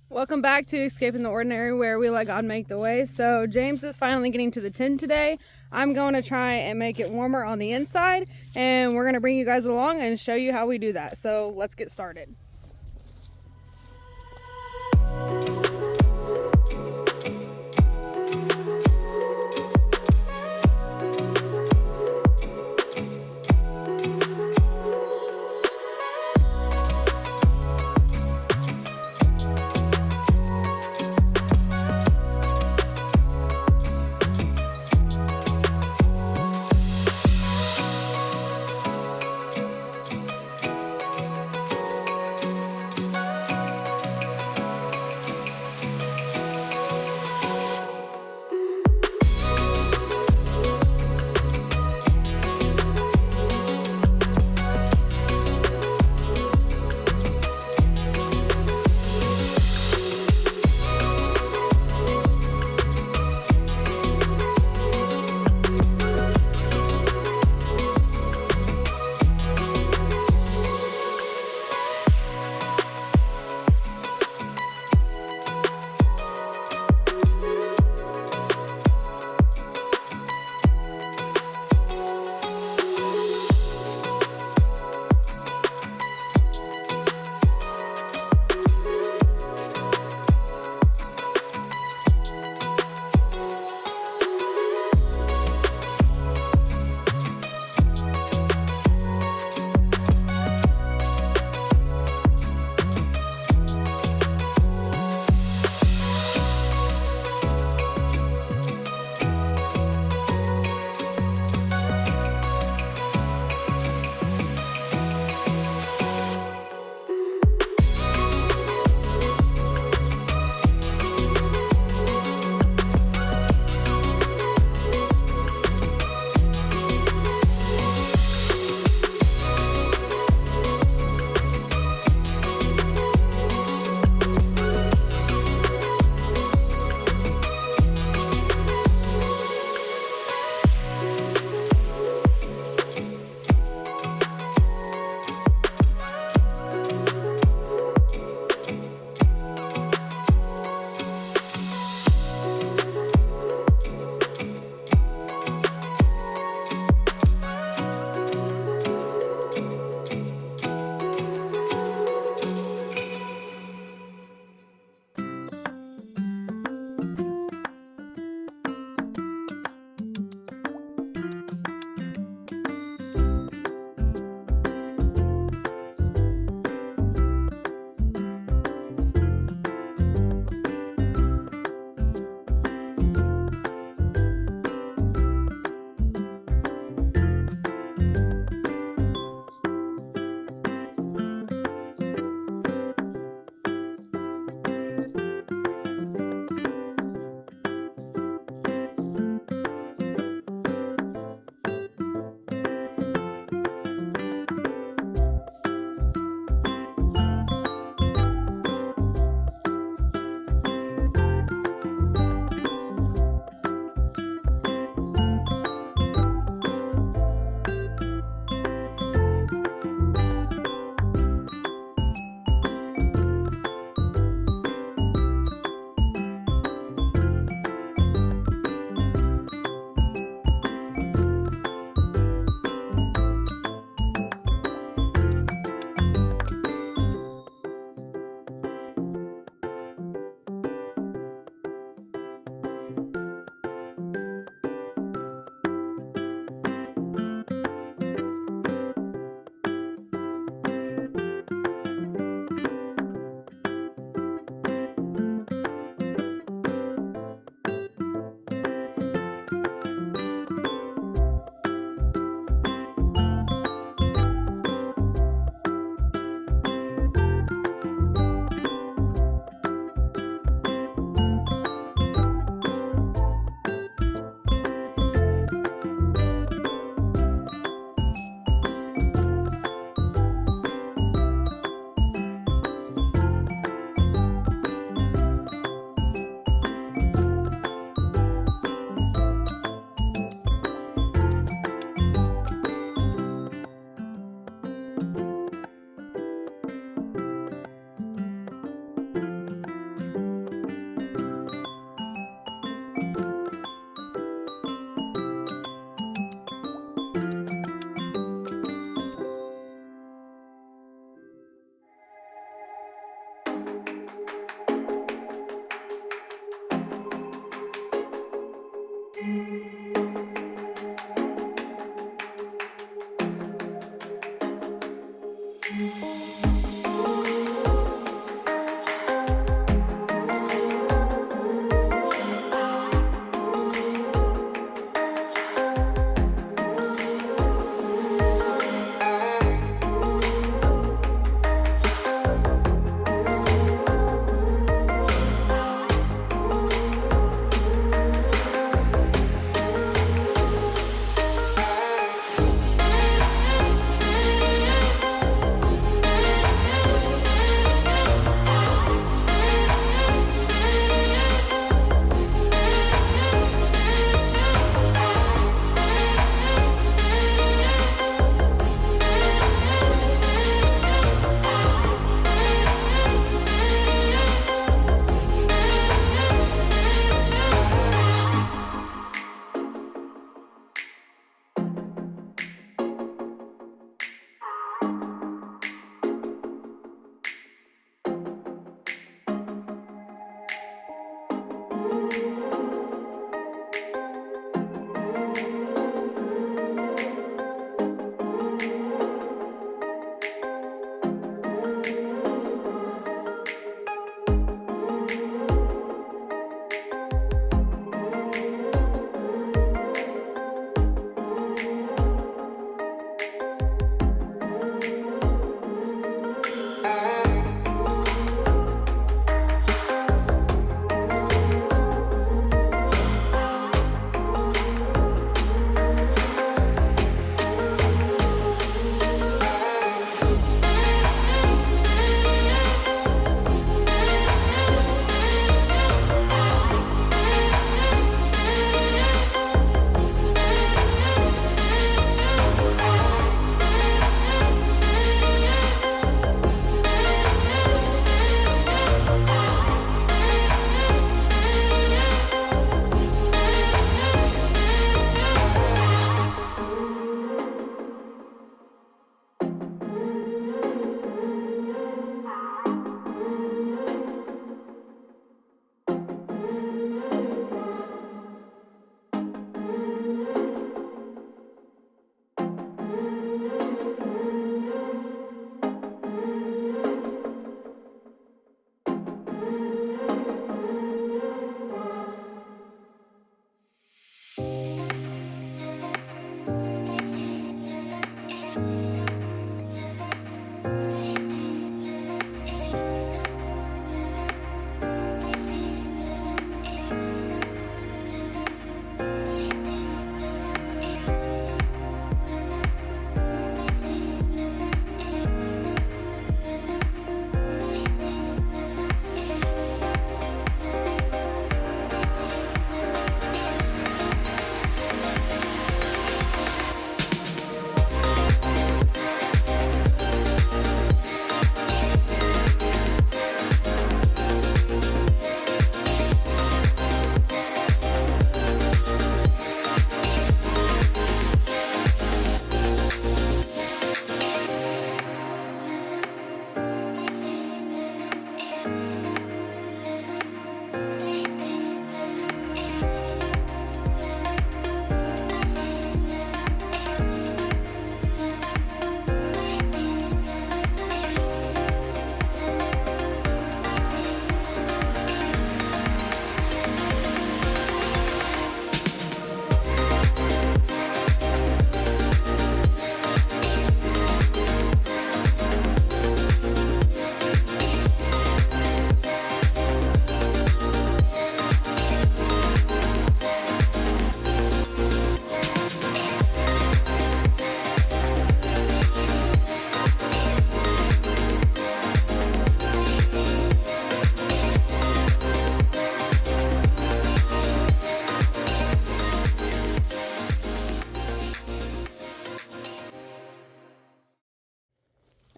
Welcome back to Escaping the Ordinary, where we let God make the way. So James is finally getting to the tin today. I'm going to try and make it warmer on the inside, and we're going to bring you guys along and show you how we do that. So let's get started.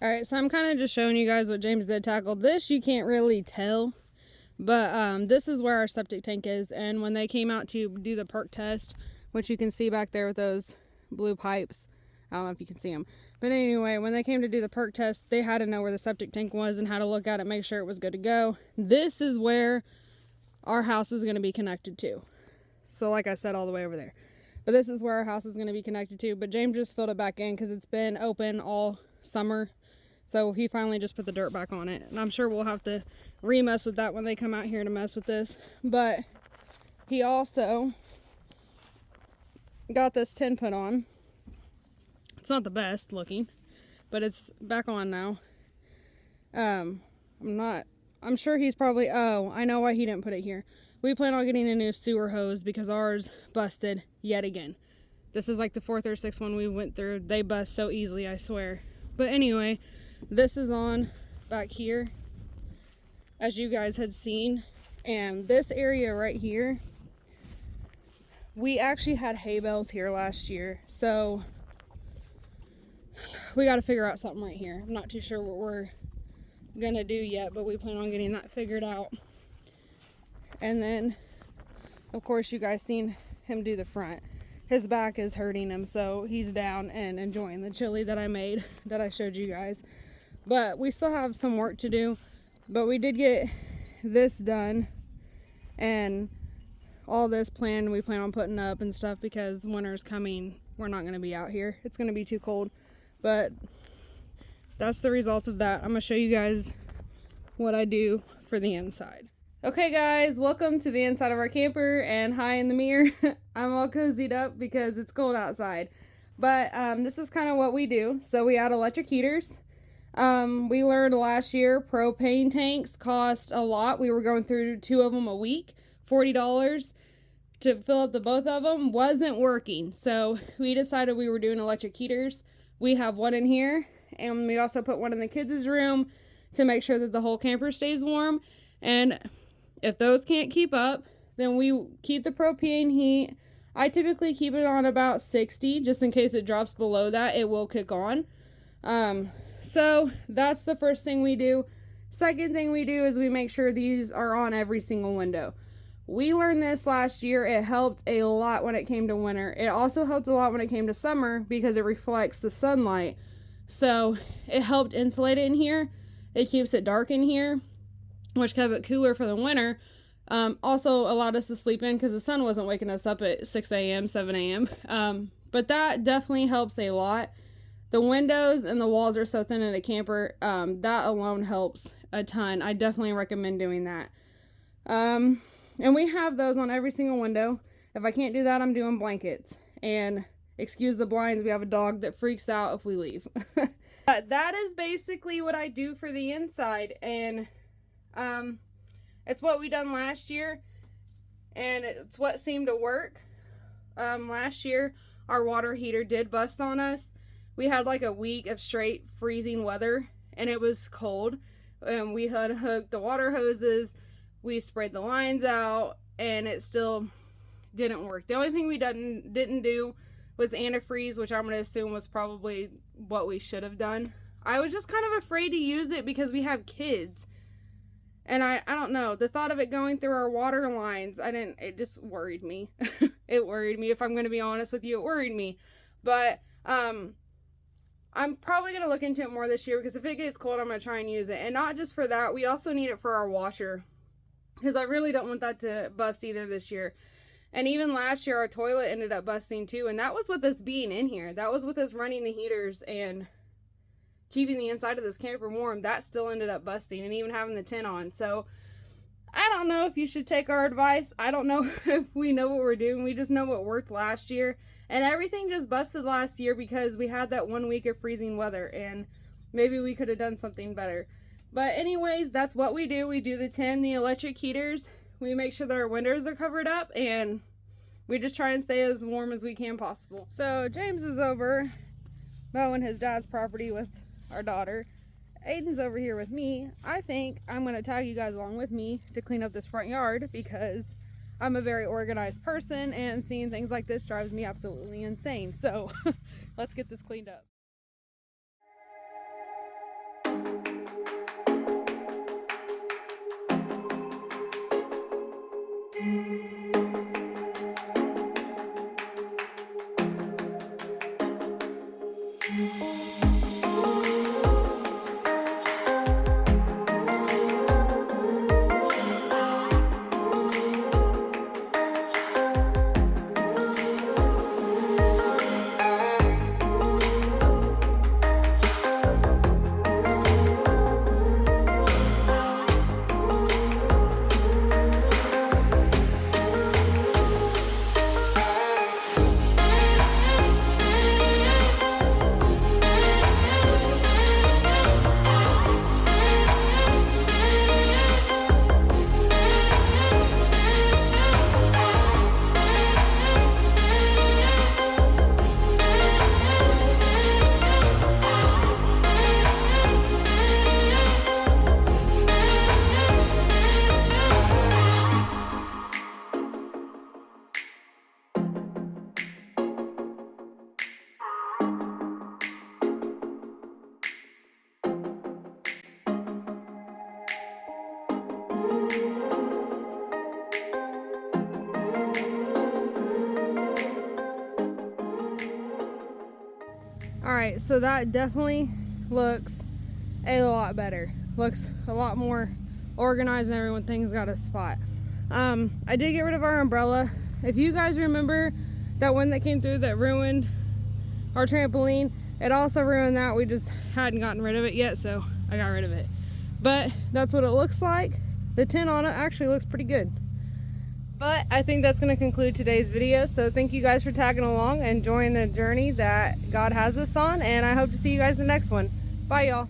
Alright, so I'm kind of just showing you guys what James did tackle. This you can't really tell, but this is where our septic tank is. And when they came out to do the perk test, which you can see back there with those blue pipes, I don't know if you can see them. But anyway, when they came to do the perk test, they had to know where the septic tank was and how to look at it, make sure it was good to go. This is where our house is going to be connected to. So like I said, all the way over there. But this is where our house is going to be connected to. But James just filled it back in because it's been open all summer. So he finally just put the dirt back on it. And I'm sure we'll have to re-mess with that when they come out here to mess with this. But he also got this tin put on. It's not the best looking, but it's back on now. I'm sure he's probably, oh, I know why he didn't put it here. We plan on getting a new sewer hose because ours busted yet again. This is like the 4th or 6th one we went through. They bust so easily, I swear. But anyway, this is on back here, as you guys had seen. And this area right here, we actually had hay bales here last year. So we got to figure out something right here. I'm not too sure what we're gonna do yet, but we plan on getting that figured out. And then of course you guys seen him do the front. His back is hurting him, so he's down and enjoying the chili that I made, that I showed you guys. But we still have some work to do, but we did get this done and all this planned. We plan on putting up and stuff because winter's coming. We're not going to be out here. It's going to be too cold. But that's the results of that. I'm going to show you guys what I do for the inside. Okay guys, welcome to the inside of our camper, and hi in the mirror. I'm all cozied up because it's cold outside. But this is kind of what we do. So we add electric heaters. We learned last year propane tanks cost a lot. We were going through 2 of them a week. $40 to fill up the both of them wasn't working. So we decided we were doing electric heaters. We have one in here, and we also put one in the kids' room to make sure that the whole camper stays warm. And if those can't keep up, then we keep the propane heat. I typically keep it on about 60, just in case it drops below that, it will kick on. So that's the first thing we do. Second thing we do is we make sure these are on every single window. We learned this last year. It helped a lot when it came to winter. It also helped a lot when it came to summer because it reflects the sunlight. So it helped insulate it in here. It keeps it dark in here, which kept it cooler for the winter. Also allowed us to sleep in because the sun wasn't waking us up at 6 a.m., 7 a.m. But that definitely helps a lot. The windows and the walls are so thin in a camper. That alone helps a ton. I definitely recommend doing that. And we have those on every single window. If I can't do that, I'm doing blankets. And excuse the blinds, we have a dog that freaks out if we leave. That is basically what I do for the inside. And it's what we done last year, and it's what seemed to work. Last year our water heater did bust on us. We had like a week of straight freezing weather, and it was cold, and we had hooked the water hoses, we sprayed the lines out, and it still didn't work. The only thing we didn't do was the antifreeze, which I'm going to assume was probably what we should have done. I was just kind of afraid to use it because we have kids. And I don't know, the thought of it going through our water lines, it just worried me. It worried me, if I'm going to be honest with you, it worried me. But I'm probably going to look into it more this year because if it gets cold, I'm going to try and use it. And not just for that, we also need it for our washer because I really don't want that to bust either this year. And even last year, our toilet ended up busting too. And that was with us being in here. That was with us running the heaters and keeping the inside of this camper warm. That still ended up busting, and even having the tin on. So I don't know if you should take our advice. I don't know if we know what we're doing. We just know what worked last year, and everything just busted last year because we had that 1 week of freezing weather, and maybe we could have done something better. But anyways, that's what we do. We do the tin, the electric heaters. We make sure that our windows are covered up, and we just try and stay as warm as we can possible. So James is over mowing his dad's property with our daughter. Aiden's over here with me. I think I'm going to tag you guys along with me to clean up this front yard because I'm a very organized person, and seeing things like this drives me absolutely insane. So let's get this cleaned up. right, so that definitely looks a lot better. Looks a lot more organized and everything's got a spot. I did get rid of our umbrella. If you guys remember that one that came through that ruined our trampoline, it also ruined that. We just hadn't gotten rid of it yet, so I got rid of it. But that's what it looks like. The tint on it actually looks pretty good. But I think that's going to conclude today's video. So thank you guys for tagging along and joining the journey that God has us on. And I hope to see you guys in the next one. Bye, y'all.